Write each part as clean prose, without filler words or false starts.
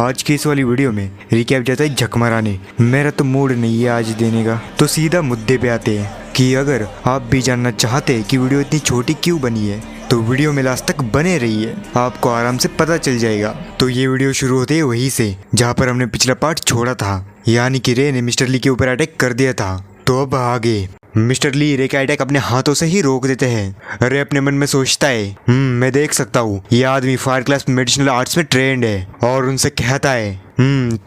आज की इस वाली वीडियो में रिकैप जाता है झक माराने। मेरा तो मूड नहीं है आज देने का, तो सीधा मुद्दे पे आते हैं कि अगर आप भी जानना चाहते हैं कि वीडियो इतनी छोटी क्यों बनी है तो वीडियो में लास्ट तक बने रहिए, आपको आराम से पता चल जाएगा। तो ये वीडियो शुरू होते है वहीं से जहाँ पर हमने पिछला पार्ट छोड़ा था, यानी कि रे ने मिस्टर ली के ऊपर अटैक कर दिया था। तो अब आगे मिस्टर ली रे का अटैक अपने हाथों से ही रोक देते हैं। रे अपने मन में सोचता है मैं देख सकता हूँ ये आदमी फायर क्लास मेडिसिनल आर्ट्स में ट्रेंड है, और उनसे कहता है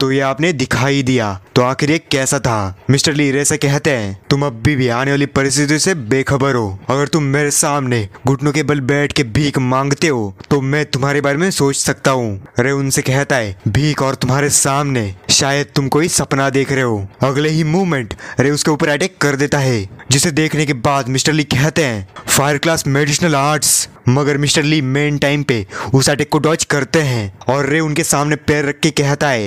तो ये आपने दिखाई दिया, तो आखिर ये कैसा था। मिस्टर ली रे से कहते हैं तुम अब भी आने वाली परिस्थितियों से बेखबर हो। अगर तुम मेरे सामने घुटनों के बल बैठ के भीख मांगते हो तो मैं तुम्हारे बारे में सोच सकता हूँ। रे उनसे कहता है भीख और तुम्हारे सामने शायद तुम कोई सपना देख रहे हो। अगले ही मूवमेंट रे उसके ऊपर अटैक कर देता है, जिसे देखने के बाद मिस्टर ली कहते हैं फायर क्लास मेडिसिनल आर्ट्स। मगर मिस्टर ली मेन टाइम पे उस अटैक को डॉज करते हैं और रे उनके सामने पैर रख के कहता है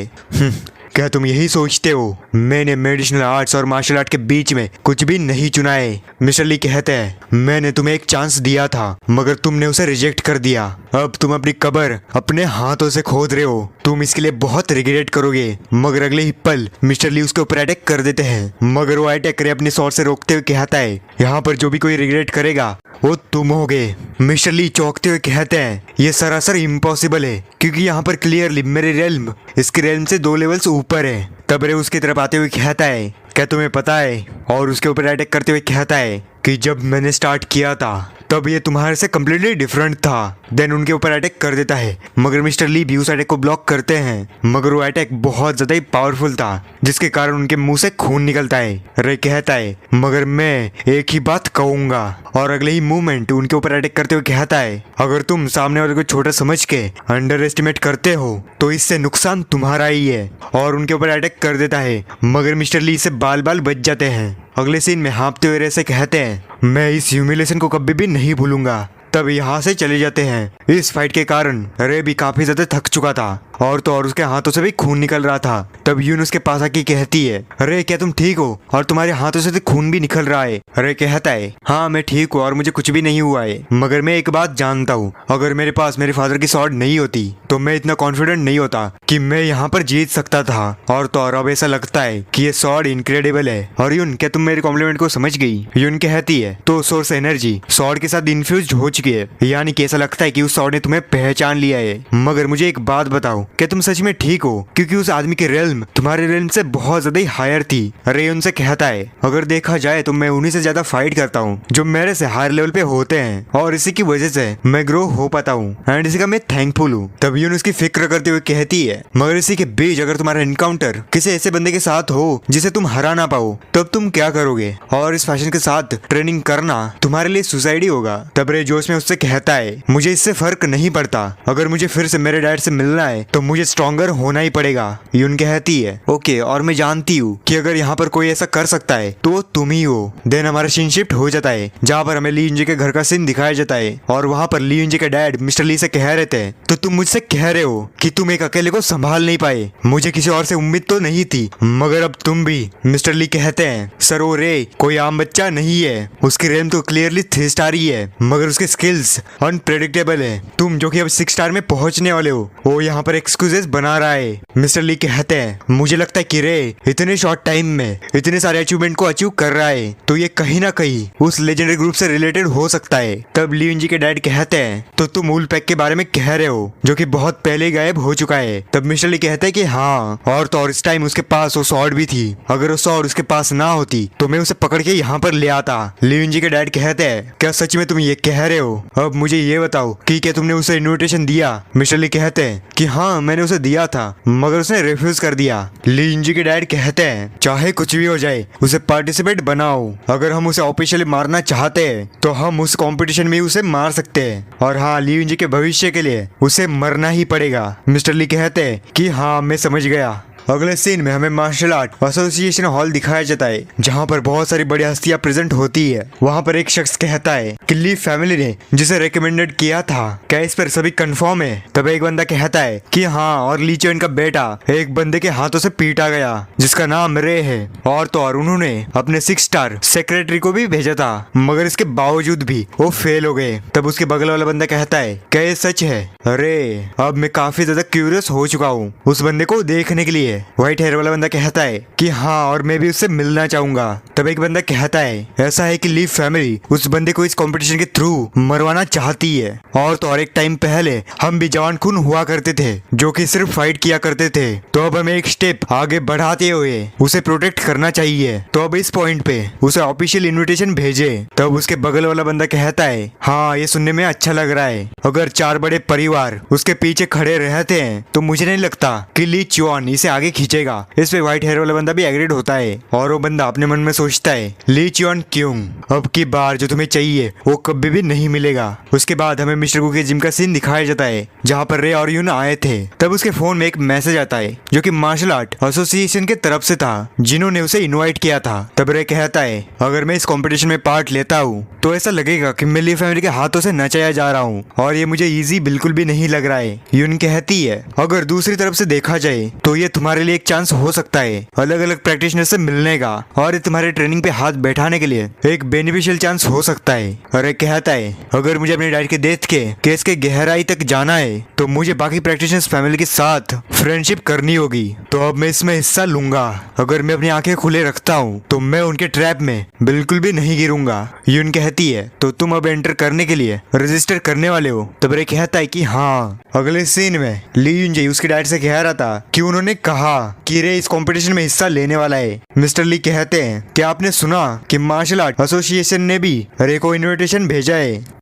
क्या तुम यही सोचते हो मैंने मेडिसिनल आर्ट्स और मार्शल आर्ट के बीच में कुछ भी नहीं चुना है। मिस्टर ली कहते हैं मैंने तुम्हें एक चांस दिया था मगर तुमने उसे रिजेक्ट कर दिया। अब तुम अपनी कब्र अपने हाथों से खोद रहे हो, तुम इसके लिए बहुत रिग्रेट करोगे। मगर अगले ही पल मिस्टर ली उसके ऊपर अटैक कर देते हैं, मगर वो अटैक रे अपने शॉट से रोकते हुए कहता है यहाँ पर जो भी कोई रिग्रेट करेगा वो तुम होगे। मिस्टर ली चौंकते हुए कहते हैं ये सरासर इम्पॉसिबल है, क्योंकि यहाँ पर क्लियरली मेरे रेल्म इसके रेल्म से 2 लेवल्स ऊपर है। तब रे उसकी तरफ आते हुए कहता है क्या तुम्हें पता है, और उसके ऊपर अटैक करते हुए कहता है कि जब मैंने स्टार्ट किया था तब ये तुम्हारे से कम्प्लीटली डिफरेंट था। देन उनके ऊपर अटैक कर देता है, मगर मिस्टर ली भी उस अटैक को ब्लॉक करते हैं, मगर वो अटैक बहुत ज्यादा ही पावरफुल था, जिसके कारण उनके मुंह से खून निकलता है। रे कहता है मगर मैं एक ही बात कहूंगा, और अगले ही मूवमेंट उनके ऊपर अटैक करते हुए कहता है अगर तुम सामने वाले को छोटा समझ के अंडर एस्टिमेट करते हो तो इससे नुकसान तुम्हारा ही है, और उनके ऊपर अटैक कर देता है, मगर मिस्टर ली से बाल बाल बच जाते हैं। अगले सीन में हाँपते हुए रे से कहते हैं मैं इस ह्यूमिलेशन को कभी भी नहीं भूलूंगा। तब यहाँ से चले जाते हैं। इस फाइट के कारण रे भी काफी ज्यादा थक चुका था, और तो और उसके हाथों से भी खून निकल रहा था। तब यून उसके पास आके कहती है रे क्या तुम ठीक हो, और तुम्हारे हाथों से तो खून भी निकल रहा है। रे कहता है हाँ मैं ठीक हूँ और मुझे कुछ भी नहीं हुआ है, मगर मैं एक बात जानता हूँ अगर मेरे पास मेरे फादर की स्वॉर्ड नहीं होती तो मैं इतना कॉन्फिडेंट नहीं होता कि मैं यहाँ पर जीत सकता था। और तो और अब ऐसा लगता है कि ये स्वॉर्ड इनक्रेडिबल है। और यून क्या तुम मेरे कॉम्प्लीमेंट को समझ गई। यून कहती है तो सोर्स एनर्जी स्वॉर्ड के साथ इन्फ्यूज हो चुकी है, यानी कि ऐसा लगता है कि उस स्वॉर्ड ने तुम्हें पहचान लिया है। मगर मुझे एक बात बताओ क्या तुम सच में ठीक हो, क्योंकि उस आदमी की रेल्म तुम्हारे रेल्म से बहुत ज्यादा ही हायर थी। रे उनसे कहता है अगर देखा जाए तो मैं उन्हीं से ज्यादा फाइट करता हूँ जो मेरे से हायर लेवल पे होते हैं, और इसी की वजह से मैं ग्रो हो पाता हूँ, एंड इसी का मैं थैंकफुल हूँ। तब यून उसकी फिक्र करते हुए कहती है मगर इसी के बीच अगर तुम्हारा एनकाउंटर किसी ऐसे बंदे के साथ हो जिसे तुम हरा ना पाओ तब तुम क्या करोगे, और इस फैशन के साथ ट्रेनिंग करना तुम्हारे लिए सुसाइड ही होगा। तब रे जोश में उससे कहता है मुझे इससे फर्क नहीं पड़ता, अगर मुझे फिर से मेरे डैड से मिलना है तो मुझे स्ट्रॉन्गर होना ही पड़ेगा। यून कहती है ओके, और मैं जानती हूँ कि अगर यहाँ पर कोई ऐसा कर सकता है तो वो तुम ही हो। देन हमारा सीन शिफ्ट हो जाता है जहाँ पर हमें ली यून जी के घर का सीन दिखाया जाता है, और वहाँ पर ली यून जी के डैड मिस्टर ली से कह रहे थे तो तुम मुझसे कह रहे हो कि तुम एक अकेले को संभाल नहीं पाए, मुझे किसी और से उम्मीद तो नहीं थी, मगर अब तुम भी। मिस्टर ली कहते हैं सर वो रे कोई आम बच्चा नहीं है, उसकी रेंज तो क्लियरली 3 स्टार ही है, मगर उसके स्किल्स अनप्रेडिक्टेबल है। तुम जो कि अब 6 स्टार में पहुंचने वाले हो वो यहाँ पर एक्सक्यूजेस बना रहा है। मिस्टर ली कहते हैं मुझे लगता है कि रे इतने शॉर्ट टाइम में इतने सारे अचीवमेंट को अचीव कर रहा है तो ये कहीं ना कहीं उस लेजेंडरी ग्रुप से रिलेटेड हो सकता है। तब ली यून जी के डैड कहते हैं तो तुम वुल्फ पैक के बारे में कह रहे हो जो कि बहुत पहले गायब हो चुका है। तब मिस्टर ली कहते हैं कि हाँ, और तो और इस टाइम उसके पास वो स्वॉर्ड भी थी, अगर वो स्वॉर्ड उसके पास ना होती तो मैं उसे पकड़ के यहाँ पर ले आता। ली यून जी के डैड कहते हैं क्या सच में तुम ये कह रहे हो, अब मुझे ये बताओ कि क्या तुमने उसे इन्विटेशन दिया। मिस्टर ली कहते हैं कि हाँ मैंने उसे दिया था मगर उसने रिफ्यूज कर दिया। ली यून जी के डैड कहते हैं चाहे कुछ भी हो जाए उसे पार्टिसिपेट बनाओ, अगर हम उसे ऑफिशियली मारना चाहते हैं तो हम उस कंपटीशन में उसे मार सकते हैं, और हाँ ली यून जी के भविष्य के लिए उसे मरना ही पड़ेगा। मिस्टर ली कहते हैं कि हाँ मैं समझ गया, अगले सीन में हमें मार्शल आर्ट एसोसिएशन हॉल दिखाया जाता है जहाँ पर बहुत सारी बड़ी हस्तियां प्रेजेंट होती है। वहाँ पर एक शख्स कहता है कि ली फैमिली ने जिसे रिकमेंडेड किया था क्या इस पर सभी कंफर्म है। तब एक बंदा कहता है कि हाँ, और ली चुआन का बेटा एक बंदे के हाथों से पीटा गया जिसका नाम रे है। और तो और उन्होंने अपने 6 स्टार सेक्रेटरी को भी भेजा था मगर इसके बावजूद भी वो फेल हो गए। तब उसके बगल वाला बंदा कहता है क्या ये सच है? अरे अब मैं काफी ज्यादा क्यूरियस हो चुका हूँ उस बंदे को देखने के लिए। व्हाइट हेयर वाला बंदा कहता है कि हाँ, और मैं भी उससे मिलना चाहूंगा। तब एक बंदा कहता है ऐसा है कि ली फैमिली उस बंदे को इस कंपटीशन के थ्रू मरवाना चाहती है। और तो और एक टाइम पहले हम भी जवान खून हुआ करते थे जो कि सिर्फ फाइट किया करते थे, तो अब हमें एक स्टेप आगे बढ़ाते हुए उसे प्रोटेक्ट करना चाहिए। तो अब इस पॉइंट पे उसे ऑफिशियल इनविटेशन भेजे। तब उसके बगल वाला बंदा कहता है हाँ, ये सुनने में अच्छा लग रहा है। अगर 4 बड़े परिवार उसके पीछे खड़े रहते हैं तो मुझे नहीं लगता कि ली चुआन इसे आगे खींचेगा। इस पे व्हाइट हेयर वाला बंदा भी एग्रीड होता है और वो बंदा अपने मन में सोचता है ली चुआन क्यों, अब की बार जो तुम्हें चाहिए वो कभी भी नहीं मिलेगा। उसके बाद हमें मिस्टर कू के जिम का सीन दिखाया जाता है जहाँ पर रे और यून आए थे। तब उसके फोन में एक मैसेज आता है जो कि मार्शल आर्ट एसोसिएशन के तरफ से था जिन्होंने उसे इनवाइट किया था। तब रे कहता है अगर मैं इस कंपटीशन में पार्ट लेता हूँ तो ऐसा लगेगा कि मैं ली फैमिली के हाथों से नचाया जा रहा हूँ और ये मुझे इजी बिल्कुल भी नहीं लग रहा है। यून कहती है अगर दूसरी तरफ से देखा जाए तो ये तुम्हारे लिए एक चांस हो सकता है अलग अलग प्रैक्टिशनर से मिलने का और ये तुम्हारे ट्रेनिंग पे हाथ बैठाने के लिए एक बेनिफिशियल चांस हो सकता है। अरे कहता है अगर मुझे अपने डैड के डेथ के केस के गहराई तक जाना है तो मुझे बाकी प्रैक्टिशनर्स फैमिली के साथ फ्रेंडशिप करनी होगी। तो अब मैं इसमें हिस्सा लूंगा। अगर मैं अपनी आंखें खुले रखता हूँ तो मैं उनके ट्रैप में बिल्कुल भी नहीं गिरूंगा। यून कहती है तो तुम अब एंटर करने के लिए रजिस्टर करने वाले हो? तब रे कहता है कि हाँ। अगले सीन में ली यूनजे उसके डैड से कह रहा था कि उन्होंने कहा कि रे इस कंपटीशन में हिस्सा लेने वाला है। मिस्टर ली कहते हैं कि आपने सुना कि मार्शल आर्ट एसोसिएशन ने भी रे को इनविटेशन भेजा है।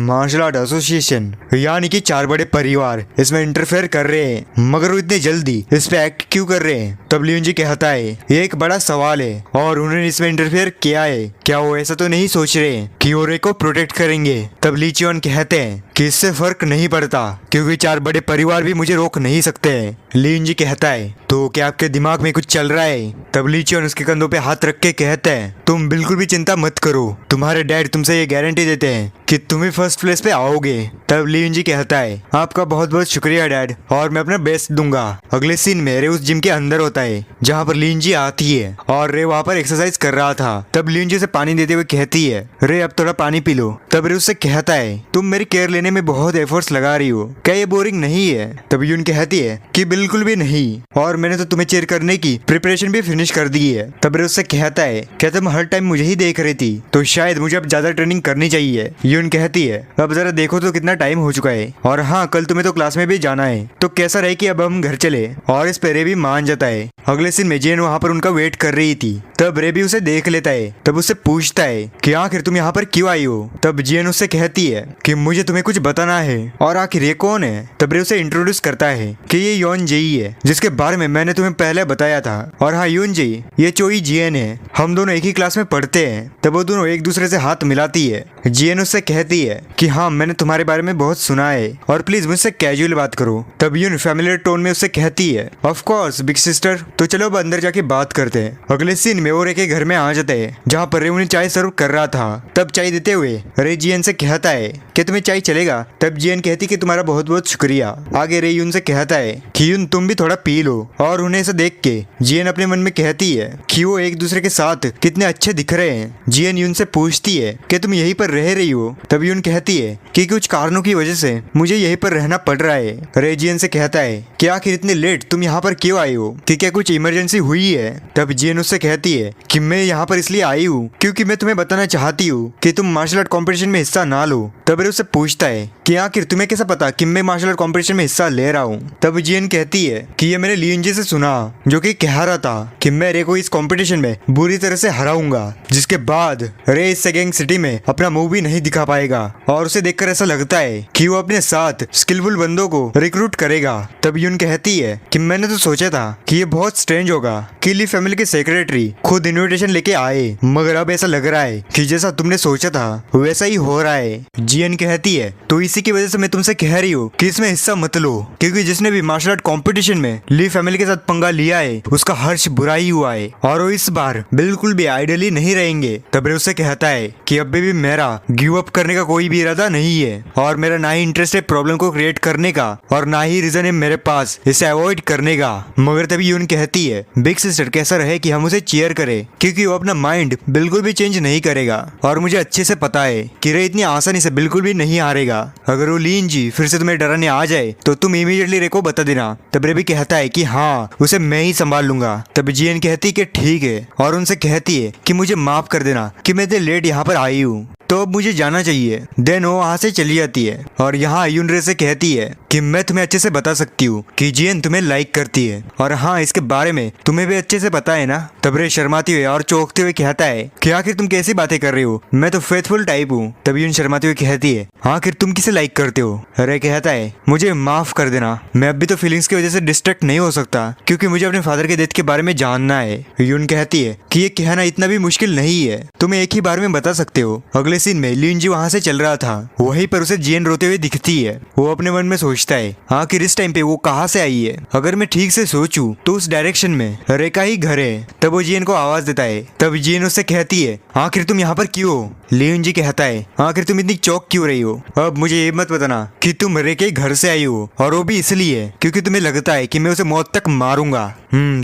मार्शल आर्ट एसोसिएशन यानी कि 4 बड़े परिवार इसमें इंटरफेयर कर रहे हैं मगर वो इतने जल्दी इस पे एक्ट क्यों कर रहे हैं? तब लियोन जी कहता है ये एक बड़ा सवाल है और उन्होंने इसमें इंटरफेयर किया है। क्या वो ऐसा तो नहीं सोच रहे कि वो रे को प्रोटेक्ट करेंगे? तब ली चुआन कहते हैं कि इससे फर्क नहीं पड़ता क्योंकि 4 बड़े परिवार भी मुझे रोक नहीं सकते हैं। लियोन जी कहता है तो क्या आपके दिमाग में कुछ चल रहा है? तब ली चुआन उसके कंधों पे हाथ रख के कहते हैं तुम बिल्कुल भी चिंता मत करो, तुम्हारे डैड तुमसे ये गारंटी देते हैं कि तुम ही फर्स्ट प्लेस पे आओगे। तब लियोन जी कहता है आपका बहुत बहुत शुक्रिया डैड और मैं अपना बेस्ट दूंगा। अगले सीन में रे उस जिम के अंदर होता है जहाँ पर लियोन जी आती है और रे वहाँ पर एक्सरसाइज कर रहा था। तब लियोन जी उसे पानी देते हुए कहती है रे अब थोड़ा पानी पी लो। तब रे उससे कहता है तुम मेरी केयर लेने में बहुत एफर्ट्स लगा रही हो, क्या ये बोरिंग नहीं है? तब यून कहती है कि बिल्कुल भी नहीं और मैंने तो तुम्हें चेयर करने की प्रिपरेशन भी फिनिश कर दी है। तब रे उससे कहता है क्या तुम हर टाइम मुझे ही देख रही थी तो शायद मुझे अब ज्यादा ट्रेनिंग करनी चाहिए। यून कहती है अब जरा देखो तो कितना टाइम हो चुका है और हाँ कल तुम्हें तो क्लास में भी जाना है तो कैसा रहे कि अब हम घर चले। और इस पे रे भी मान जाता है। अगले सीन में जेन वहाँ पर उनका वेट कर रही थी। तब रे भी उसे देख लेता है। तब उससे पूछता है कि आखिर तुम यहाँ पर क्यों आई हो? तब जेन उससे कहती है कि मुझे तुम्हें कुछ बताना है। और आखिर ये कौन है? तब रे उसे इंट्रोड्यूस करता है कि ये योन जेई है जिसके बारे में मैंने तुम्हें पहले बताया था। और हाँ योन जेई ये चोई जियन है, हम दोनों एक ही क्लास में पढ़ते हैं। तब वो दोनों एक दूसरे से हाथ मिलाती है। जियन उससे कहती है कि हाँ मैंने तुम्हारे बारे में बहुत सुना है और प्लीज मुझसे कैजुअल बात करो। तब यून फैमिलियर टोन में उससे कहती है ऑफ कोर्स बिग सिस्टर, तो चलो अब अंदर जाके बात करते हैं। अगले सीन में वो रे के घर में आ जाते हैं जहाँ पर रे उन्हें चाय सर्व कर रहा था। तब चाय देते हुए रे जियन से कहता है कि तुम्हें चाय चलेगा? तब जियन कहती कि तुम्हारा बहुत बहुत शुक्रिया। आगे रे यून से कहता है कि यून तुम भी थोड़ा पी लो। और उन्हें ऐसा देख के जियन अपने मन में कहती है कि वो एक दूसरे के साथ कितने अच्छे दिख रहे हैं। जियन यून से पूछती है कि तुम यहीं पर रह रही हो? तब यून कहती है कि कुछ कारणों की वजह से मुझे यहीं पर रहना पड़ रहा है। रे जियन से कहता है कि आखिर इतने लेट तुम यहाँ पर क्यों आई हो, कि क्या कुछ इमरजेंसी हुई है? तब जियन उससे कहती है कि मैं यहाँ पर इसलिए आई हूँ क्योंकि मैं तुम्हें बताना चाहती हूँ कि तुम मार्शल आर्ट कॉम्पिटिशन में हिस्सा ना लो। तब रे उससे पूछता है कि आखिर तुम्हें कैसा पता कि मैं मार्शल आर्ट कॉम्पिटिशन में हिस्सा ले रहा हूँ? तब जियन कहती है कि ये मैंने लियोन जी से सुना जो कि कह रहा था कि मैं रे को इस कॉम्पिटिशन में बुरी तरह से हराऊंगा, जिसके बाद रे इस सेगेंग सिटी में अपना मुंह भी नहीं दिखा पाएगा। और उसे देखकर ऐसा लगता है कि वो अपने साथ स्किलफुल बंदों को रिक्रूट करेगा। तब यून कहती है कि मैंने तो सोचा था कि ये बहुत बहुत स्ट्रेंज होगा कि ली फैमिली के सेक्रेटरी खुद इनविटेशन लेके आए, मगर अब ऐसा लग रहा है कि जैसा तुमने सोचा था वैसा ही हो रहा है। जियन कहती है तो इसी की वजह से मैं तुमसे कह रही हूँ कि इसमें हिस्सा मत लो, क्योंकि जिसने भी मार्शल आर्ट कंपटीशन में ली फैमिली के साथ पंगा लिया है उसका हर्ष बुरा ही हुआ है और वो इस बार बिल्कुल भी आइडली नहीं रहेंगे। तब रे उससे कहता है कि अभी भी मेरा गिव अप करने का कोई भी इरादा नहीं है और मेरा ना ही इंटरेस्ट है प्रॉब्लम को क्रिएट करने का और ना ही रीजन है मेरे पास इसे अवॉइड करने का। मगर तभी यून कहती है बिग सिस्टर कैसा रहे कि हम उसे चीयर करें, क्योंकि वो अपना माइंड बिल्कुल भी चेंज नहीं करेगा और मुझे अच्छे से पता है कि रे इतनी आसानी से बिल्कुल भी नहीं हारेगा। अगर वो लीन जी फिर से तुम्हें डराने आ जाए तो तुम इमीडिएटली रे को बता देना। तब रे भी कहता है कि हाँ उसे मैं ही संभाल लूंगा। तब जियन कहती है कि ठीक है और उनसे कहती है कि मुझे माफ कर देना कि मैं इतने लेट यहाँ पर आई हूँ, तो अब मुझे जाना चाहिए। देन वो वहाँ से चली जाती है और यहाँ यूनरे से कहती है कि मैं तुम्हें अच्छे से बता सकती हूँ कि जियन तुम्हें लाइक करती है और हाँ इसके बारे में तुम्हें भी अच्छे से पता है ना। तब रे शर्माती हुए और चौंकते हुए कहता है कि आखिर तुम कैसी बातें कर रही हो, मैं तो फेथफुल टाइप हूँ। तब यून शर्माती हुई कहती है आखिर तुम किसे लाइक करते हो। रे कहता है मुझे माफ कर देना, मैं अभी तो फीलिंग्स की वजह से डिस्ट्रैक्ट नहीं हो सकता क्योंकि मुझे अपने फादर के डेथ के बारे में जानना है। यून कहती है कि ये कहना इतना भी मुश्किल नहीं है, तुम एक ही बार में बता सकते हो। अगले सीन में लिनजी वहाँ से चल रहा था, वहीं पर उसे जियन रोते हुए दिखती है। वो अपने मन में सोचता है आखिर इस टाइम पे वो कहाँ से आई है, अगर मैं ठीक से सोचूं तो उस डायरेक्शन में रे का ही घर है। तब वो जियन को आवाज देता है। तब जियन उससे कहती है आखिर तुम यहाँ पर क्यों हो। लिनजी कहता है आखिर तुम इतनी चौक क्यों रही हो, अब मुझे ये मत बताना कि तुम रे के घर से आई हो और वो भी इसलिए क्योंकि तुम्हें लगता है कि मैं उसे मौत तक मारूंगा।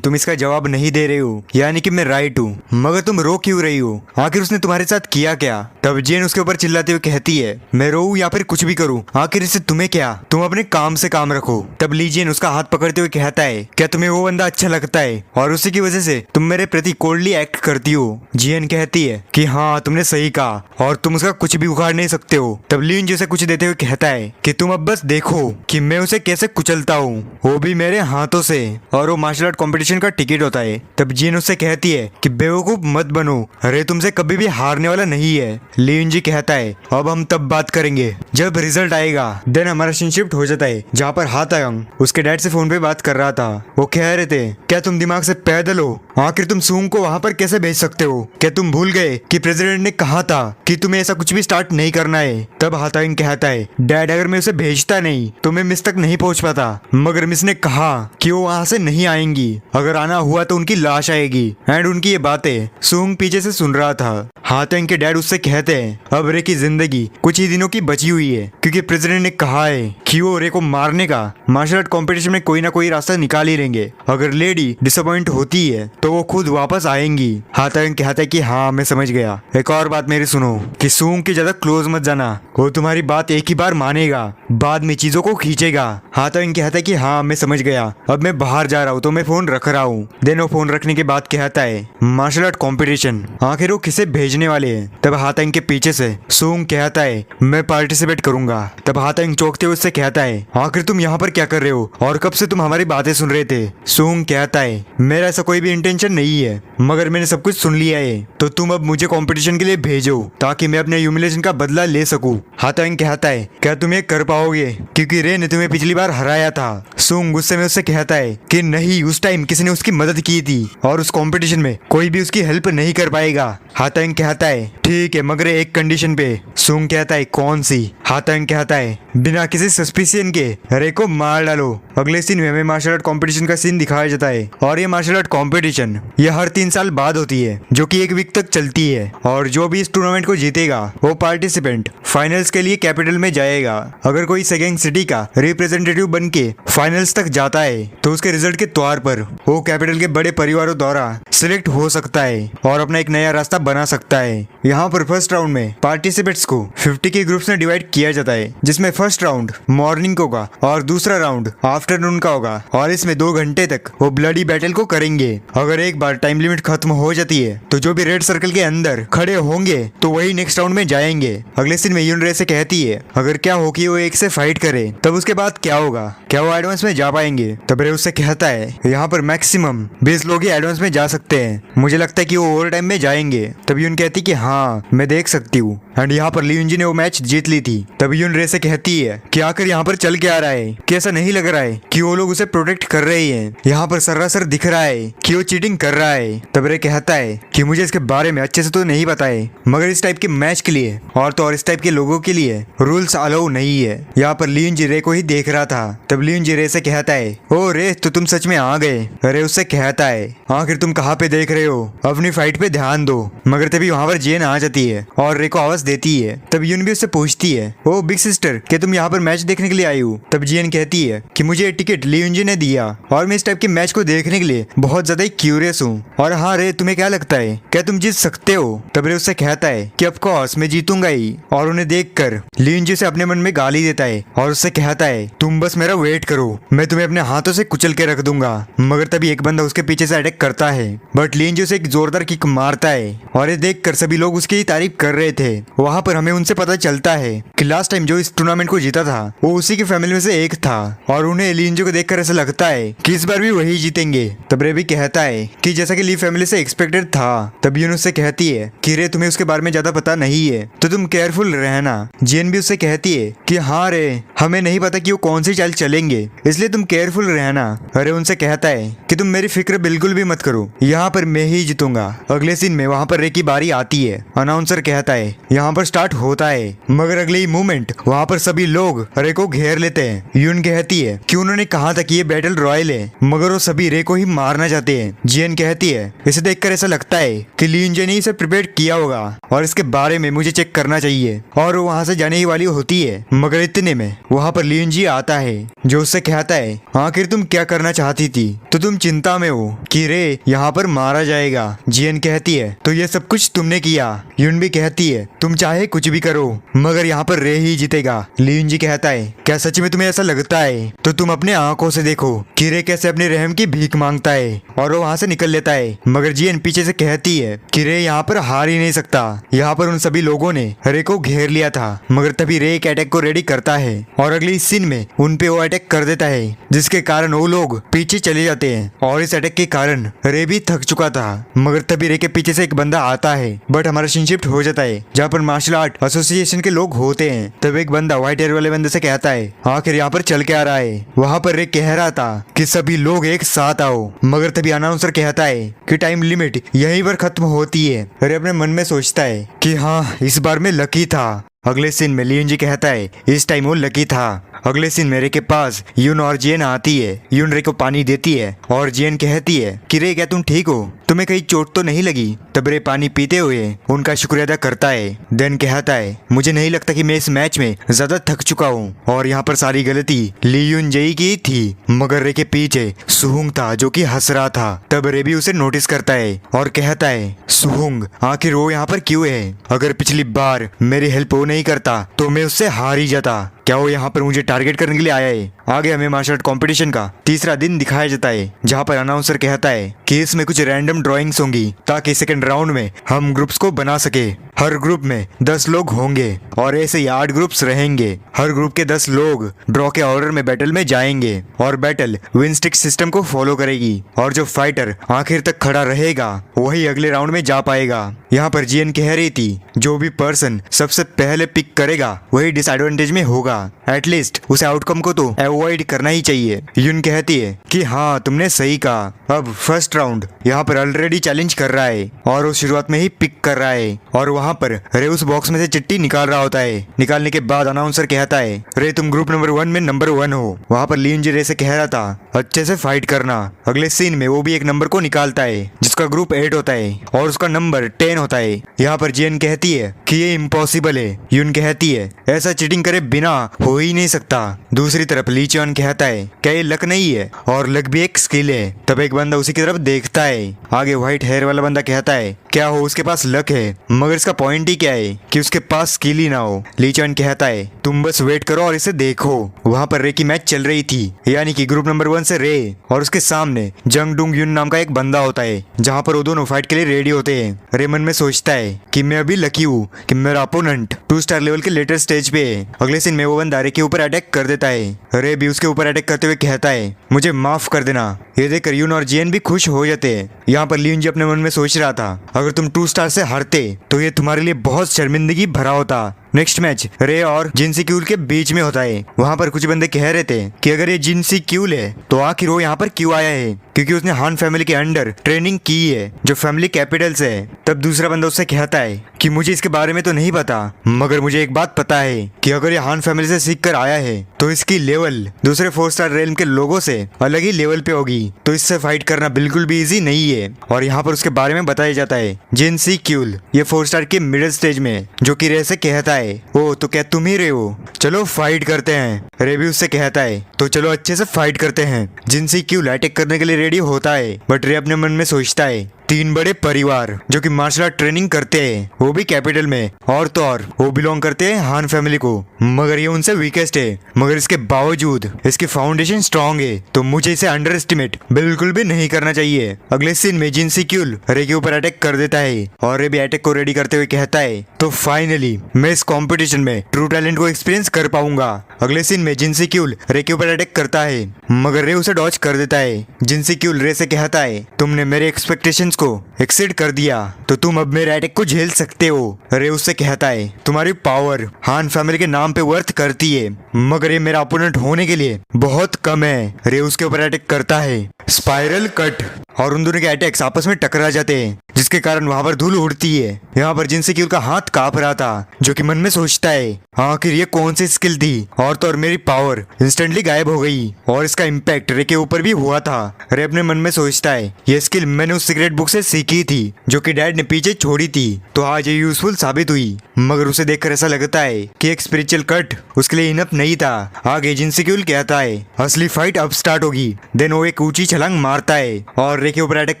तुम इसका जवाब नहीं दे रहे हो, यानी कि मैं राइट हूँ, मगर तुम रो क्यों रही हो, आखिर उसने तुम्हारे साथ किया क्या। तब जियन उसके ऊपर चिल्लाते हुए कहती है मैं रोऊं या फिर कुछ भी करूं, आखिर इससे तुम्हें क्या, तुम अपने काम से काम रखो। तब लीजियन उसका हाथ पकड़ते हुए कहता है क्या तुम्हें वो बंदा अच्छा लगता है और उसी की वजह से तुम मेरे प्रति कोल्डली एक्ट करती हो। जियन कहती है कि हाँ तुमने सही कहा और तुम उसका कुछ भी उखाड़ नहीं सकते हो। तब लीन जी उसे कुछ देते हुए कहता है कि तुम अब बस देखो कि मैं उसे कैसे कुचलता हूँ, वो भी मेरे हाथों से, और वो मार्शल आर्ट कॉम्पिटिशन का टिकट होता है। तब जियन उससे कहती है कि बेवकूफ मत बनो, अरे तुमसे कभी भी हारने वाला नहीं है। लिन जी कहता है अब हम तब बात करेंगे जब रिजल्ट आएगा। देन हमारा सीन शिफ्ट हो जाता है जहाँ पर हातायंग उसके डैड से फोन पे बात कर रहा था। वो कह रहे थे क्या तुम दिमाग से पैदल हो, आखिर तुम सूंग को वहाँ पर कैसे भेज सकते हो, क्या तुम भूल गए कि प्रेसिडेंट ने कहा था कि तुम्हें ऐसा कुछ भी स्टार्ट नहीं करना है। तब हातायंग कहता है डैड अगर मैं उसे भेजता नहीं तो मैं मिस तक नहीं पहुँच पाता, मगर मिस ने कहा कि वो वहाँ से नहीं आएंगी, अगर आना हुआ तो उनकी लाश आएगी। एंड उनकी ये बातें सूंग पीछे से सुन रहा था। हातायंग के डैड उससे कहते हैं अब रे की जिंदगी कुछ ही दिनों की बची हुई है क्योंकि प्रेसिडेंट ने कहा है कि वो रे को मारने का मार्शल आर्ट कॉम्पिटिशन में कोई ना कोई रास्ता निकाल ही लेंगे, अगर लेडी डिसअपॉइंट होती है तो वो खुद वापस आएंगी। हातायंग कहता है कि हाँ मैं समझ गया, एक और बात मेरी सुनो कि सूंग के ज्यादा क्लोज मत जाना, वो तुम्हारी बात एक ही बार मानेगा, बाद में चीजों को खींचेगा। हातायंग कहता है कि हाँ मैं समझ गया, अब मैं बाहर जा रहा हूँ तो मैं फोन रख रहा हूँ। देन वो फोन रखने के बाद कहता है मार्शल आर्ट कॉम्पिटिशन, आखिर वो किसे भेजने वाले हैं। तब हातायंग के पीछे से सूंग कहता है मैं पार्टिसिपेट करूंगा। तब हातायंग चौंकते हुए उससे कहता है आखिर तुम यहाँ पर क्या कर रहे हो और कब से तुम हमारी बातें सुन रहे थे। सूंग कहता है मेरा ऐसा कोई भी इंटेंशन नहीं है, मगर मैंने सब कुछ सुन लिया है, तो तुम अब मुझे कंपटीशन के लिए भेजो ताकि मैं अपने ह्यूमिलेशन का बदला ले सकूं। हातायंग कहता है क्या तुम ये कर पाओगे क्योंकि रे ने तुम्हें पिछली बार हराया था। सूंग गुस्से में उससे कहता है कि नहीं, उस टाइम किसी ने उसकी मदद की थी और उस कंपटीशन में कोई भी उसकी हेल्प नहीं कर पाएगा। हातायंग कहता है ठीक है, मगर एक कंडीशन पे। सूंग कहता है कौन सी। हातायंग कहता है बिना किसी सस्पिशियन के रे को मार डालो। अगले सीन में हमें मार्शल आर्ट कंपटीशन का सीन दिखाया जाता है और ये मार्शल आर्ट कंपटीशन ये हर 3 साल बाद होती है जो कि 1 वीक तक चलती है, और जो भी इस टूर्नामेंट को जीतेगा वो पार्टिसिपेंट फाइनल्स के लिए कैपिटल में जाएगा। अगर कोई सेकेंड सिटी का रिप्रेजेंटेटिव बन के फाइनल्स तक जाता है तो उसके रिजल्ट के तौर पर वो कैपिटल के बड़े परिवारों द्वारा सिलेक्ट हो सकता है और अपना एक नया रास्ता बना सकता है। यहाँ पर फर्स्ट राउंड में पार्टिसिपेंट्स को 50 के ग्रुप्स में डिवाइड किया जाता है, जिसमें फर्स्ट राउंड मॉर्निंग का होगा और दूसरा राउंड आफ्टरनून का होगा, और इसमें 2 घंटे तक वो ब्लडी बैटल को करेंगे। अगर एक बार टाइम लिमिट खत्म हो जाती है तो जो भी रेड सर्कल के अंदर खड़े होंगे तो वही नेक्स्ट राउंड में जाएंगे। अगले सीन में यून रे से कहती है अगर क्या हो कि वो एक से फाइट करे तब उसके बाद क्या होगा, क्या वो एडवांस में जा पाएंगे। तब रे उससे कहता है यहाँ पर मैक्सिमम 20 लोग ही एडवांस में जा सकते हैं, मुझे लगता है कि वो ओवर टाइम में जाएंगे। तब यून कहती कि हाँ मैं देख सकती हूँ। एंड यहाँ पर लियून जी ने वो मैच जीत ली थी। तभी यून रे से कहती है कि आखिर यहाँ पर चल के आ रहा है, कि ऐसा नहीं लग रहा है कि वो लोग उसे प्रोटेक्ट कर रहे हैं। यहाँ पर सरासर दिख रहा है कि वो चीटिंग कर रहा है। तब रे कहता है कि मुझे इसके बारे में अच्छे से तो नहीं पता है, मगर इस टाइप के मैच के लिए और तो और इस टाइप के लोगों के लिए रूल्स अलाउ नहीं है। यहाँ पर लियून जी रे को ही देख रहा था। तब लियून जी रे से कहता है, ओ रे तो तुम सच में आ गए। रे उससे कहता है, आखिर तुम कहाँ पे देख रहे हो, अपनी फाइट पे ध्यान दो। मगर तभी वहाँ पर जेन आ जाती है और रे को आवाज देती है। तब यून भी उससे पूछती है, ओ बिग सिस्टर क्या तुम यहाँ पर मैच देखने के लिए आई हो। तब जेन कहती है कि मुझे ये टिकट लियून जी ने दिया और मैं इस टाइप के मैच को देखने के लिए बहुत ज्यादा ही क्यूरियस हूँ। और हाँ रे तुम्हें क्या लगता है, क्या तुम जीत सकते हो। तब रे उससे कहता है कि ऑफ कोर्स मैं जीतूंगा ही। और उन्हें देखकर लियून जी से अपने मन में गाली देता है और उससे कहता है तुम बस मेरा वेट करो, मैं तुम्हें अपने हाथों से कुचल के रख दूंगा। मगर तभी एक बंदा उसके पीछे से अटैक करता है, बट लियून जी उसे एक जोरदार किक मारता है और ये देखकर सभी लोग उसकी तारीफ कर रहे थे। वहाँ पर हमें उनसे पता चलता है कि लास्ट टाइम जो इस टूर्नामेंट को जीता था वो उसी की फैमिली में से एक था और उन्हें लियून जी को देखकर ऐसा लगता है कि इस बार भी वही जीतेंगे। तब रे भी कहता है कि जैसा कि ली फैमिली से एक्सपेक्टेड था। तब यून उससे कहती है कि रे तुम्हें उसके बारे में ज्यादा पता नहीं है तो तुम केयरफुल रहना। जेन भी उससे कहती है कि हाँ रे हमें नहीं पता कि वो कौन सी चाल चलेंगे, इसलिए तुम केयरफुल रहना। अरे उनसे कहता है कि तुम मेरी फिक्र बिल्कुल भी मत करो, यहाँ पर मैं ही जीतूंगा। अगले सीन में वहाँ पर रे की बारी आती है। अनाउंसर कहता है यहाँ पर स्टार्ट होता है, मगर अगले ही मोमेंट वहाँ पर सभी लोग रे को घेर लेते हैं। यून कहती है कि उन्होंने कहा था कि ये बैटल रॉयल है, मगर वो सभी रे को ही मारना चाहते हैं। जियन कहती है इसे देखकर ऐसा लगता है कि लियून जी ने इसे प्रिपेयर किया होगा और इसके बारे में मुझे चेक करना चाहिए। और वो वहाँ से जाने ही वाली होती है, मगर इतने में वहाँ पर लियून जी आता है जो उससे कहता है आखिर तुम क्या करना चाहती थी, तो तुम चिंता में हो कि रे यहाँ पर मारा जाएगा। जियन कहती है तो ये सब कुछ तुमने किया। यून भी कहती है तुम चाहे कुछ भी करो मगर यहाँ पर रे ही जीतेगा। लियून जी कहता है क्या सच में तुम्हें ऐसा लगता है, तो तुम अपने आंखों से देखो कि रे कैसे अपने रहम की भीख मांगता है। और वो वहाँ से निकल लेता है, मगर जियन पीछे से कहती है कि रे यहाँ पर हार ही नहीं सकता। यहाँ पर उन सभी लोगों ने रे को घेर लिया था, मगर तभी रे एक अटैक को रेडी करता है और अगली सीन में उन पे वो अटैक कर देता है, जिसके कारण वो लोग पीछे चले जाते हैं। और इस अटैक के कारण रे भी थक चुका था, मगर तभी रे के पीछे से एक बंदा आता है। बट हमारा सीन शिफ्ट हो जाता है जहाँ पर मार्शल आर्ट एसोसिएशन के लोग होते हैं। तब एक बंदा व्हाइट हेयर वाले बंदे से कहता है आखिर यहाँ पर चल के आ रहा है। वहाँ पर रे कह रहा था कि सभी लोग एक साथ आओ, मगर तभी अनाउंसर कहता है कि टाइम लिमिट यहीं पर खत्म होती है। रे अपने मन में सोचता है कि हाँ इस बार मैं लकी था। अगले सीन में लियून जी कहता है इस टाइम वो लकी था। अगले सीन में रे के पास यून और जेन आती है। यून रे को पानी देती है और जेन कहती है कि रे क्या तुम ठीक हो, तुम्हें कहीं चोट तो नहीं लगी। तब रे पानी पीते हुए उनका शुक्रिया अदा करता है। देन कहता है मुझे नहीं लगता कि मैं इस मैच में ज्यादा थक चुका हूँ और यहाँ पर सारी गलती लियून जेई की थी। मगर रे के पीछे सुहुंग था जो कि हंस रहा था। तब रे भी उसे नोटिस करता है और कहता है सुहुंग आखिर वो यहाँ पर क्यों है, अगर पिछली बार मेरी हेल्प वो नहीं करता तो मैं उससे हार ही जाता। क्या वो यहाँ पर मुझे टारगेट करने के लिए आया है। आगे हमें मार्शल आर्ट कंपटीशन का तीसरा दिन दिखाया जाता है, जहाँ पर अनाउंसर कहता है कि इसमें कुछ रैंडम ड्राइंग्स होंगी ताकि सेकंड राउंड में हम ग्रुप्स को बना सके। हर ग्रुप में 10 लोग होंगे और ऐसे ही 8 ग्रुप्स रहेंगे। हर ग्रुप के 10 लोग ड्रॉ के ऑर्डर में बैटल में जाएंगे और बैटल विन स्टिक सिस्टम को फॉलो करेगी और जो फाइटर आखिर तक खड़ा रहेगा वही अगले राउंड में जा पाएगा। यहाँ पर जियन कह रही थी जो भी पर्सन सबसे पहले पिक करेगा वही डिसएडवांटेज में होगा, एटलीस्ट उसे आउटकम को तो अवॉइड करना ही चाहिए। यून कहती है कि हाँ तुमने सही कहा। अब फर्स्ट राउंड यहाँ पर ऑलरेडी चैलेंज कर रहा है और वो शुरुआत में ही पिक कर रहा है और वहाँ पर रे उस बॉक्स में से चिट्ठी निकाल रहा होता है। निकालने के बाद अनाउंसर कहता है रे तुम ग्रुप नंबर 1 में नंबर 1 हो। वहाँ पर लियून जी रे से कह रहा था अच्छे से फाइट करना। अगले सीन में वो भी एक नंबर को निकालता है जिसका ग्रुप 8 होता है और उसका नंबर 10 होता है। यहाँ पर जियन कहती है कि ये इम्पॉसिबल है। यून कहती है ऐसा चीटिंग करे बिना हो ही नहीं सकता। दूसरी तरफ ली चुआन कहता है क्या ये लक नहीं है और लक भी एक स्किल है। तब एक बंदा उसी की तरफ देखता है। आगे व्हाइट हेयर वाला बंदा कहता है क्या हो उसके पास लक है, मगर इसका पॉइंट ही क्या है कि उसके पास स्किल ही ना हो। ली चुआन कहता है तुम बस वेट करो और इसे देखो। वहाँ पर रे की मैच चल रही थी, यानी कि ग्रुप नंबर 1 से रे और उसके सामने जंग डुंग यून नाम का एक बंदा होता है, जहाँ पर वो दोनों फाइट के लिए रेडी होते हैं। रे मन में सोचता है कि मैं अभी लकी हूँ कि मेरा अपोनेंट 2 स्टार लेवल के लेटर स्टेज पे है। अगले सीन में वो बंदा रे के ऊपर अटैक कर देता है। रे भी उसके ऊपर अटैक करते हुए कहता है मुझे माफ कर देना। ये देखकर यून और जियन भी खुश हो जाते हैं। यहाँ पर लियून जी अपने मन में सोच रहा था अगर तुम 2 स्टार से हारते तो ये तुम्हारे लिए बहुत शर्मिंदगी भरा होता। नेक्स्ट मैच रे और जिनसी क्यूल के बीच में होता है। वहाँ पर कुछ बंदे कह रहे थे कि अगर ये जिनसी क्यूल है तो आखिर वो यहाँ पर क्यों आया है, क्योंकि उसने हान फैमिली के अंडर ट्रेनिंग की है जो फैमिली कैपिटल से है। तब दूसरा बंदा उससे कहता है कि मुझे इसके बारे में तो नहीं पता, मगर मुझे एक बात पता है कि अगर ये हान फैमिली से सीख कर आया है तो इसकी लेवल दूसरे 4 स्टार रेलम के लोगों से अलग ही लेवल पे होगी, तो इससे फाइट करना बिल्कुल भी इजी नहीं है। और यहाँ पर उसके बारे में बताया जाता है जिनसी क्यूल ये 4 स्टार के मिडिल स्टेज में, जो कि रे से कहता है ओ तो क्या तुम ही रे हो, चलो फाइट करते हैं। रे भी उससे कहता है तो चलो अच्छे से फाइट करते हैं। जिनसी क्यूल अटैक करने के लिए रेडी होता है, बट रे अपने मन में सोचता है 3 बड़े परिवार जो कि मार्शल आर्ट ट्रेनिंग करते हैं, वो भी कैपिटल में, और तो और वो बिलोंग करते हैं हान फैमिली को, मगर ये उनसे वीकेस्ट है। मगर इसके बावजूद इसकी फाउंडेशन स्ट्रांग है, तो मुझे इसे अंडर एस्टिमेट बिल्कुल भी नहीं करना चाहिए। अगले सीन में जिनसी क्यूल रे के ऊपर अटैक कर देता है और रे भी अटैक को रेडी करते हुए कहता है तो फाइनली मैं इस कॉम्पिटिशन में ट्रू टैलेंट को एक्सपीरियंस कर पाऊंगा। अगले सीन में जिनसी क्यूल रे के ऊपर अटैक करता है, मगर रे उसे डॉज कर देता है। जिनसी क्यूल रे से कहता है तुमने मेरे एक्सपेक्टेशंस को एक्सीड कर दिया, तो तुम अब मेरे अटैक को झेल सकते हो। रे उससे कहता है तुम्हारी पावर हान फैमिली के नाम पे वर्थ करती है, मगर ये मेरा अपोनेंट होने के लिए बहुत कम है। रे उसके ऊपर अटैक करता है, स्पाइरल कट, और उन दोनों के अटैक्स आपस में टकरा जाते हैं, जिसके कारण वहां पर धूल उड़ती है। यहाँ पर जिनसी क्यूल का हाथ कांप रहा था, जो कि मन में सोचता है आखिर ये कौन सी स्किल थी, और तो और मेरी पावर इंस्टेंटली गायब हो गई, और इसका इम्पैक्ट रे के ऊपर भी हुआ था। रे अपने मन में सोचता है ये स्किल मैंने उस सीक्रेट बुक से सीखी थी जो कि डैड ने पीछे छोड़ी थी, तो आज ये यूजफुल साबित हुई। मगर उसे देखकर ऐसा लगता है कि एक स्पिरिचुअल कट उसके लिए इनफ नहीं था। आगे जिनसी क्यूल कहता है असली फाइट अब स्टार्ट होगी। देन वो एक ऊंची छलांग मारता है और रे के ऊपर अटैक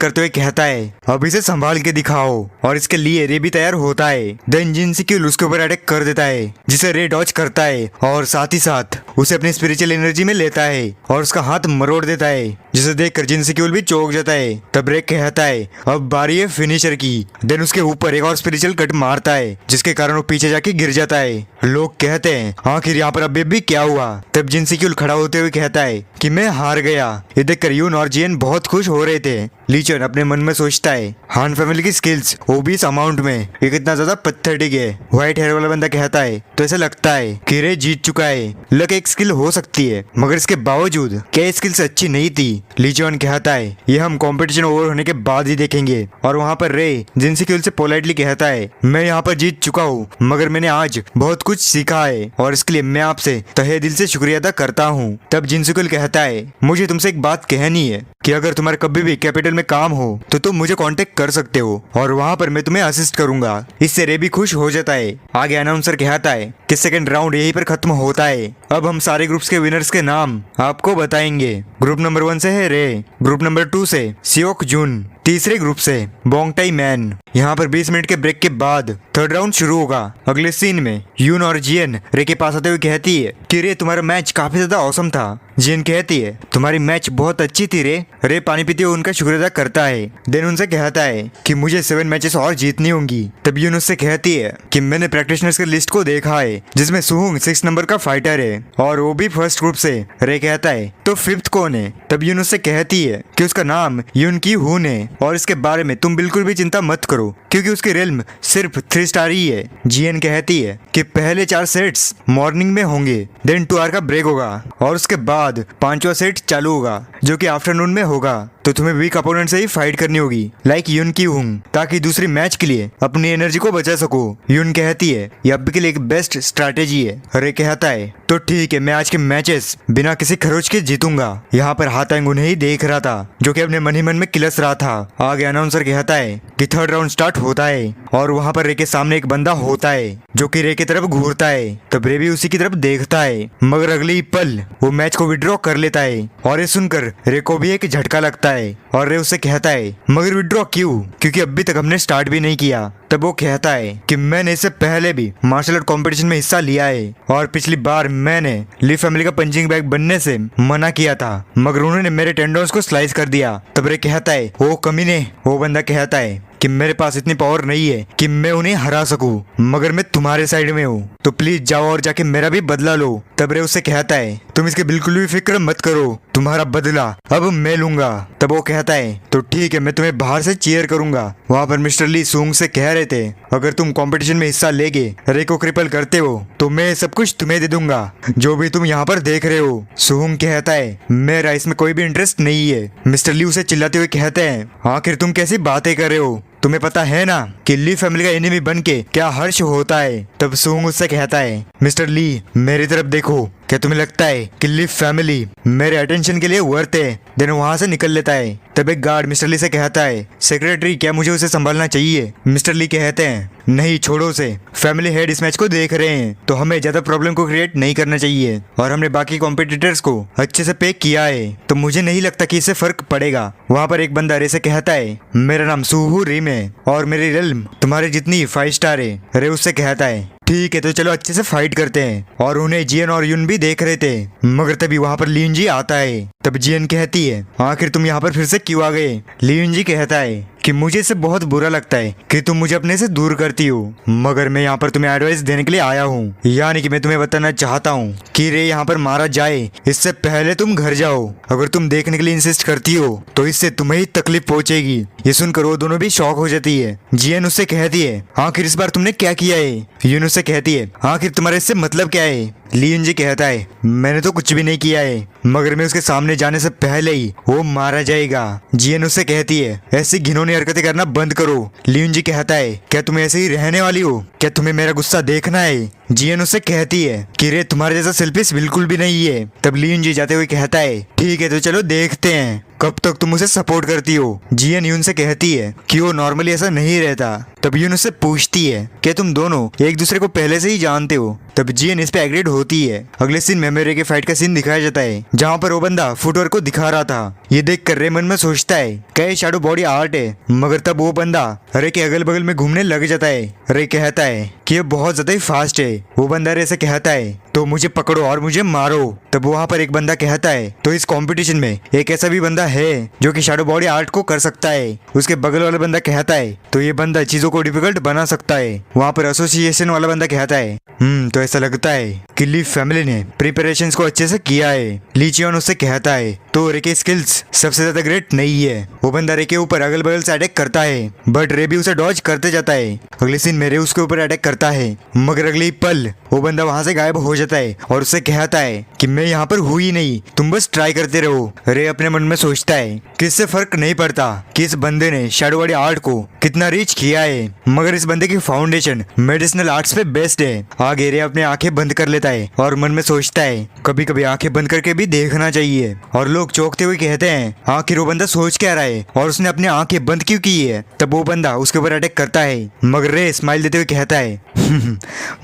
करते हुए कहता है अब इसे संभाल के दिखाओ, और इसके लिए रे भी तैयार होता है। देन जिनसी क्यूल उसके ऊपर अटैक कर देता है, जिसे रे डॉज करता है और साथ ही साथ उसे अपनी स्पिरिचुअल एनर्जी में लेता है और उसका हाथ मरोड़ देता है, जिसे देखकर जिनसी क्यूल भी चौंक जाता है। तब रे कहता है अब बारी है फिनिशर की। देन उसके ऊपर एक और स्पिरिचुअल कट मारता है, जिसके कारण वो पीछे जाके गिर जाता है। लोग कहते हैं आखिर यहाँ पर अभी भी क्या हुआ। तब जिनसी क्यूल खड़ा होते हुए कहता है कि मैं हार गया। ये देखकर यून और जियन बहुत खुश हो रहे थे। लीचन अपने मन में सोचता है हान फैमिली की स्किल्स वो भी इस अमाउंट में ये कितना ज्यादा पैथेटिक है। व्हाइट हेयर वाला बंदा कहता है तो ऐसा लगता है कि रे जीत चुका है। लक एक स्किल हो सकती है, मगर इसके बावजूद क्या स्किल्स अच्छी नहीं थी। लीचन कहता है ये हम कंपटीशन ओवर होने के बाद ही देखेंगे। और वहाँ पर रे जिनसी क्यूल से पोलाइटली कहता है मैं यहाँ पर जीत चुका हूँ, मगर मैंने आज बहुत कुछ सीखा है और इसके लिए मैं आपसे तहे दिल से शुक्रिया अदा करता हूँ। तब जिनसी क्यूल कहता है मुझे तुमसे एक बात कहनी है कि अगर तुम्हारे कभी भी कैपिटल में काम हो तो तुम मुझे कांटेक्ट कर सकते हो और वहाँ पर मैं तुम्हें असिस्ट करूंगा। इससे रे भी खुश हो जाता है। आगे अनाउंसर कहता है कि सेकंड राउंड यहीं पर खत्म होता है। अब हम सारे ग्रुप्स के विनर्स के नाम आपको बताएंगे। ग्रुप नंबर 1 से है रे, ग्रुप नंबर 2 से सियोक जुन, तीसरे ग्रुप से बोंगटाई मैन। यहाँ पर 20 मिनट के ब्रेक के बाद थर्ड राउंड शुरू होगा। अगले सीन में यून और जियन रे के पास आते हुए कहती है कि रे तुम्हारा मैच काफी ज्यादा औसम था। जियन कहती है तुम्हारी मैच बहुत अच्छी थी रे। रे पानी पीते हुए उनका शुक्रिया अदा करता है। देन उनसे कहता है कि मुझे 7 मैचेस और जीतनी होंगी। तब यून उससे कहती है कि मैंने प्रैक्टिशनर्स के लिस्ट को देखा है, जिसमें सुहुंग 6 नंबर का फाइटर है और वो भी फर्स्ट ग्रुप से। रे कहता है तो 5th कौन है। तब यून उससे कहती है कि उसका नाम यून की हुन है और इसके बारे में तुम बिल्कुल भी चिंता मत करो, क्योंकि उसकी रेल्म सिर्फ 3 स्टार ही है। जियन कहती है कि पहले 4 सेट्स मॉर्निंग में होंगे, देन 2 आवर का ब्रेक होगा और उसके बाद 5वां सेट चालू होगा जो कि आफ्टरनून में होगा। तो तुम्हें वीक अपोनेंट से ही फाइट करनी होगी लाइक यून की हुंग, ताकि दूसरी मैच के लिए अपनी एनर्जी को बचा सको। यून कहती है ये अभी के लिए एक बेस्ट स्ट्रैटेजी है। रे कहता है तो ठीक है, मैं आज के मैचेस बिना किसी खरोच के जीतूंगा। यहाँ पर हाथांग उन्हें ही देख रहा था, जो कि अपने मन ही मन में किलस रहा था। आगे अनाउंसर कहता है कि थर्ड राउंड स्टार्ट होता है और वहाँ पर रे के सामने एक बंदा होता है जो कि रे की तरफ घूरता है। तब रे भी उसी की तरफ देखता है, मगर अगले ही पल वो मैच को विड्रॉ कर लेता है और ये सुनकर रे को भी एक झटका लगता है और रे उससे कहता है मगर विड्रॉ क्यों, क्योंकि अभी तक हमने स्टार्ट भी नहीं किया। तब वो कहता है कि मैंने इससे पहले भी मार्शल आर्ट कंपटीशन में हिस्सा लिया है और पिछली बार मैंने ली फैमिली का पंचिंग बैग बनने से मना किया था, मगर उन्होंने मेरे टेंडोन्स को स्लाइस कर दिया। तब रे कहता है वो कमीने। वो बंदा कहता है कि मेरे पास इतनी पावर नहीं है कि मैं उन्हें हरा सकूं, मगर मैं तुम्हारे साइड में हूँ, तो प्लीज जाओ और जाके मेरा भी बदला लो। तब रे उससे कहता है तुम इसकी बिल्कुल भी फिक्र मत करो, तुम्हारा बदला अब मैं लूंगा। तब वो कहता है तो ठीक है, मैं तुम्हें बाहर से चीयर करूंगा। वहाँ पर मिस्टर ली सूंग से कह रहे थे अगर तुम कंपटीशन में हिस्सा लेके रे को क्रिपल करते हो तो मैं सब कुछ तुम्हें दे दूंगा, जो भी तुम यहाँ पर देख रहे हो। सूंग कहता है मेरा इसमें कोई भी इंटरेस्ट नहीं है। मिस्टर ली उसे चिल्लाते हुए कहते हैं आखिर तुम कैसी बातें कर रहे हो, तुम्हें पता है ना कि ली फैमिली का एनिमी बन के क्या हर्ष होता है। तब सूंग उससे कहता है मिस्टर ली मेरी तरफ देखो, क्या तुम्हें लगता है कि ली फैमिली मेरे अटेंशन के लिए वर्थ है? देन वहाँ से निकल लेता है। तब एक गार्ड मिस्टर ली से कहता है सेक्रेटरी क्या मुझे उसे संभालना चाहिए? मिस्टर ली कहते हैं नहीं छोड़ो उसे, फैमिली हेड इस मैच को देख रहे हैं तो हमें ज्यादा प्रॉब्लम को क्रिएट नहीं करना चाहिए और हमने बाकी कॉम्पिटिटर्स को अच्छे से पे किया है तो मुझे नहीं लगता कि इससे फर्क पड़ेगा। वहाँ पर एक बंदा रे से कहता है मेरा नाम सूहू रिम है और मेरी रिल्म तुम्हारे जितनी 5 स्टार है। रे उससे कहता है ठीक है तो चलो अच्छे से फाइट करते हैं। और उन्हें जियन और युन भी देख रहे थे, मगर तभी वहाँ पर लियुन जी आता है। तब जियन कहती है आखिर तुम यहाँ पर फिर से क्यों आ गए? लियुन जी कहता है कि मुझे इससे बहुत बुरा लगता है कि तुम मुझे अपने से दूर करती हो, मगर मैं यहाँ पर तुम्हें एडवाइस देने के लिए आया हूँ। यानी कि मैं तुम्हें बताना चाहता हूँ कि रे यहाँ पर मारा जाए इससे पहले तुम घर जाओ। अगर तुम देखने के लिए इंसिस्ट करती हो तो इससे तुम्हें ही तकलीफ पहुंचेगी। ये सुनकर वो दोनों भी शॉक हो जाती है। जियन उससे कहती है आखिर इस बार तुमने क्या किया है? युन उससे कहती है आखिर तुम्हारे इससे मतलब क्या है? लियुन जी कहता है मैंने तो कुछ भी नहीं किया है, मगर मैं उसके सामने जाने से पहले ही वो मारा जाएगा। जियन उससे कहती है ऐसी घिनौनी हरकतें करना बंद करो। लियुन जी कहता है क्या तुम ऐसे ही रहने वाली हो? क्या तुम्हें मेरा गुस्सा देखना है? जियन उससे कहती है कि रे तुम्हारे जैसा सेल्फिश बिल्कुल भी नहीं है। तब लियुन जी जाते हुए कहता है ठीक है तो चलो देखते हैं कब तक तुम उसे सपोर्ट करती हो। जियन युन से कहती है कि वो नॉर्मली ऐसा नहीं रहता। तब युन उससे पूछती है क्या तुम दोनों एक दूसरे को पहले से ही जानते हो? तब जियन इस पे एग्रीड होती है। अगले सीन में मेरे के फाइट का सीन दिखाया जाता है जहाँ पर वो बंदा फुटवर्क को दिखा रहा था। ये देख कर रे मन में सोचता है क्या ये शैडो बॉडी आर्ट है, मगर तब वो बंदा रे के अगल बगल में घूमने लग जाता है। रे कहता है कि ये बहुत ज्यादा ही फास्ट है। वो बंदा रे से कहता है तो मुझे पकड़ो और मुझे मारो। तब वहाँ पर एक बंदा कहता है तो इस कंपटीशन में एक ऐसा भी बंदा है जो कि शैडो बॉडी आर्ट को कर सकता है। उसके बगल वाला बंदा कहता है तो ये बंदा चीजों को डिफिकल्ट बना सकता है। वहाँ पर एसोसिएशन वाला बंदा कहता है तो ऐसा लगता है कि ली फैमिली ने प्रिपरेशंस को अच्छे से किया है। ली चियोन उससे कहता है तो रे के स्किल्स सबसे ज्यादा ग्रेट नहीं है। वो बंदा रे के ऊपर अगल बगल से अटैक करता है, बट रे भी उसे डॉज करते जाता है। अगले सीन में रे उसके ऊपर अटैक करता है, मगर अगले ही पल वो बंदा वहाँ से गायब हो जाता है और उससे कहता है कि मैं यहाँ पर हूँ ही नहीं, तुम बस ट्राई करते रहो। रे अपने मन में सोचता है कि इससे फर्क नहीं पड़ता कि इस बंदे ने शैडो बॉडी आर्ट को कितना रीच किया है, मगर इस बंदे की फाउंडेशन मेडिसिनल आर्ट्स पे बेस्ड है। आगे रे अपने आंखें बंद कर लेता है और मन में सोचता है कभी कभी आंखें बंद करके भी देखना चाहिए। और लोग चौंकते हुए कहते हैं आखिर वो बंदा सोच क्या रहा है और उसने अपनी आंखें बंद क्यों की है। तब वो बंदा उसके ऊपर अटैक करता है, मगर रे स्माइल देते हुए कहता है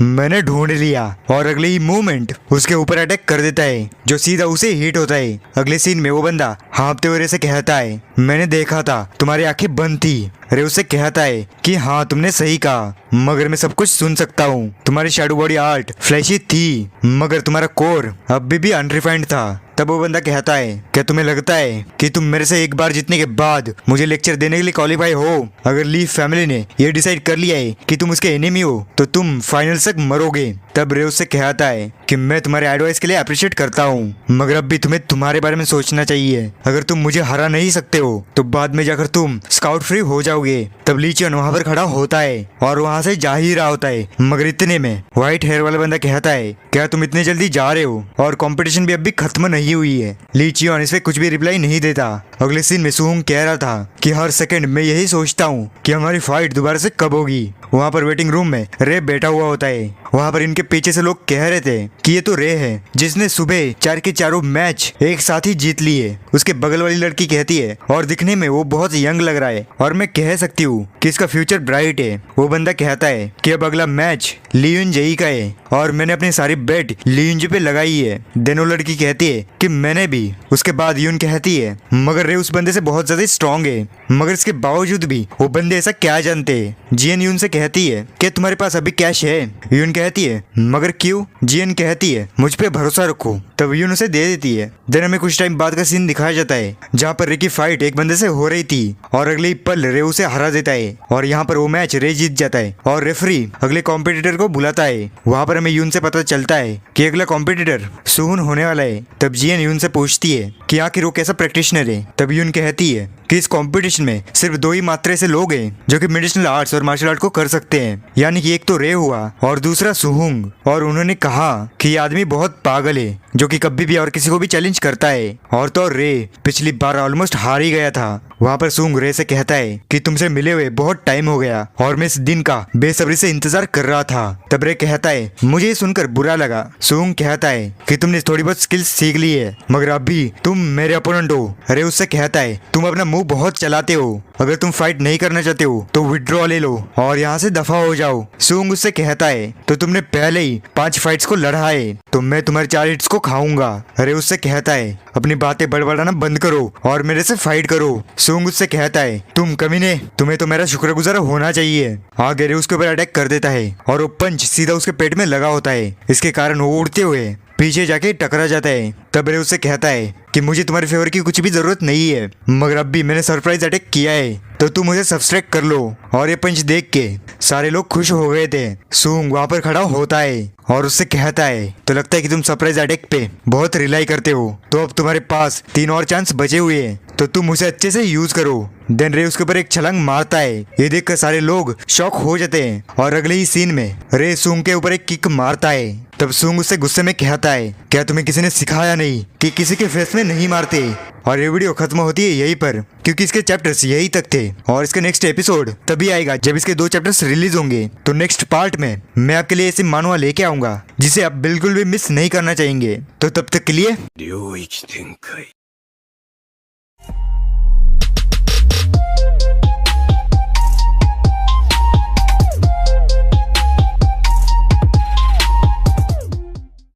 मैंने ढूंढ लिया, और अगले ही मूवमेंट उसके ऊपर अटैक कर देता है जो सीधा उसे हिट होता है। अगले सीन में वो बंदा हाँफते हुए रे से कहता है मैंने देखा था तुम्हारी आंखें बंद थी। रे उससे कहता है कि हाँ तुमने सही कहा, मगर मैं सब कुछ सुन सकता हूँ। तुम्हारी शैडो बॉडी आर्ट फ्लैशी थी, मगर तुम्हारा कोर अभी भी अनरिफाइंड था। तब वो बंदा कहता है क्या तुम्हें लगता है कि तुम मेरे से एक बार जीतने के बाद मुझे लेक्चर देने के लिए क्वालिफाई हो? अगर ली फैमिली ने ये डिसाइड कर लिया है कि तुम उसके एनिमी हो तो तुम फाइनल तक मरोगे। तब रे उससे कहता है कि मैं तुम्हारे एडवाइस के लिए अप्रिशिएट करता हूँ, मगर अब भी तुम्हें तुम्हारे बारे में सोचना चाहिए। अगर तुम मुझे हरा नहीं सकते हो तो बाद में जाकर तुम स्काउट फ्री हो जाओगे। तब ली चियोन वहाँ पर खड़ा होता है और वहाँ से जा ही रहा होता है, मगर इतने में व्हाइट हेयर वाला बंदा कहता है क्या तुम इतने जल्दी जा रहे हो और कंपटीशन भी अभी खत्म नहीं हुई है। ली चियोन इस पे कुछ भी रिप्लाई नहीं देता। अगले सीन में सुहुंग कह रहा था कि हर सेकंड मैं यही सोचता हूँ कि हमारी फाइट दोबारा से कब होगी। वहाँ पर वेटिंग रूम में रे बैठा हुआ होता है। वहाँ पर इनके पीछे से लोग कह रहे थे कि ये तो रे है जिसने सुबह 4 के चारों मैच एक साथ ही जीत लिए। उसके बगल वाली लड़की कहती है और दिखने में वो बहुत यंग लग रहा है और मैं कह सकती हूँ कि इसका फ्यूचर ब्राइट है। वो बंदा कहता है कि अब अगला मैच लियुन जेई का है और मैंने अपनी सारी बेट लियुन जी पे लगाई है। देनो लड़की कहती है कि मैंने भी। उसके बाद यून कहती है मगर रे उस बंदे से बहुत ज्यादा स्ट्रॉन्ग है, मगर इसके बावजूद भी वो बंदे ऐसा क्या जानते हैं। जियन यून से कहती है कि तुम्हारे पास अभी कैश है? यून कहती है मगर क्यों? जियन कहती है मुझ पे भरोसा रखो। तब यून उसे दे देती है। देन हमें कुछ टाइम बाद का सीन दिखाया जाता है जहाँ पर रे की फाइट एक बंदे से हो रही थी और अगले ही पल रे उसे हरा देता है और यहाँ पर वो मैच रे जीत जाता है और रेफरी अगले कॉम्पिटिटर को बुलाता है। वहाँ पर हमें यून से पता चलता है कि अगला कॉम्पिटिटर सुहुन होने वाला है। तब जियन यून से पूछती है कि आखिर वो कैसा प्रैक्टिशनर है। तब यून कहती है कि इस कंपटीशन में सिर्फ 2 ही मात्र ऐसे लोग हैं जो कि मेडिसिनल आर्ट्स और मार्शल आर्ट को कर सकते हैं, यानी कि एक तो रे हुआ और दूसरा सुहुंग। और उन्होंने कहा कि ये आदमी बहुत पागल है जो कि कभी भी और किसी को भी चैलेंज करता है। और तो रे पिछली बार ऑलमोस्ट हार ही गया था। वहाँ पर सुहुंग रे से कहता है कि तुमसे मिले हुए बहुत टाइम हो गया और मैं इस दिन का बेसब्री से इंतजार कर रहा था। तब रे कहता है मुझे ये सुनकर बुरा लगा। सुहुंग कहता है कि तुमने थोड़ी बहुत स्किल्स सीख ली है मगर अभी तुम मेरे अपोनेंट हो। रे उससे कहता है तुम अपना मुंह बहुत चलाते हो, अगर तुम फाइट नहीं करना चाहते हो तो विड्रॉ ले लो और यहाँ से दफा हो जाओ। सुहुंग उससे कहता है तो तुमने पहले ही 5 फाइट्स को लड़ा है तो मैं तुम्हारे 4 हिट्स को खाऊंगा। रे उससे कहता है अपनी बातें बड़बड़ाना बंद करो और मेरे से फाइट करो। सुहुंग उससे कहता है तुम कमीने, तुम्हें तो मेरा शुक्रगुजार होना चाहिए। आगे रे उसके ऊपर अटैक कर देता है और वो पंच सीधा उसके पेट में लगा होता है। इसके कारण वो उड़ते हुए पीछे जाके टकरा जाता है। तब रे उससे कहता है कि मुझे तुम्हारे फेवर की कुछ भी जरूरत नहीं है मगर अब भी मैंने सरप्राइज अटैक किया है तो तुम मुझे सब्सट्रैक्ट कर लो। और ये पंच देख के सारे लोग खुश हो गए थे। सुहुंग वहाँ पर खड़ा होता है और उससे कहता है तो लगता है कि तुम सरप्राइज अटैक पे बहुत रिलाई करते हो, तो अब तुम्हारे पास 3 और चांस बचे हुए हैं तो तुम उसे अच्छे से यूज करो। देन रे उसके ऊपर एक छलांग मारता है। ये देखकर सारे लोग शॉक हो जाते हैं और अगले ही सीन में रे सुहुंग के ऊपर एक किक मारता है। तब सुहुंग उससे गुस्से में कहता है क्या तुम्हें किसी ने सिखाया नहीं कि किसी के फेस में नहीं मारते। और ये वीडियो खत्म होती है यहीं पर क्योंकि इसके चैप्टर्स यही तक थे और इसका नेक्स्ट एपिसोड तभी आएगा जब इसके 2 चैप्टर्स रिलीज होंगे। तो नेक्स्ट पार्ट में मैं आपके लिए ऐसे मानुआ लेके आऊंगा जिसे आप बिल्कुल भी मिस नहीं करना चाहेंगे। तो तब तक के लिए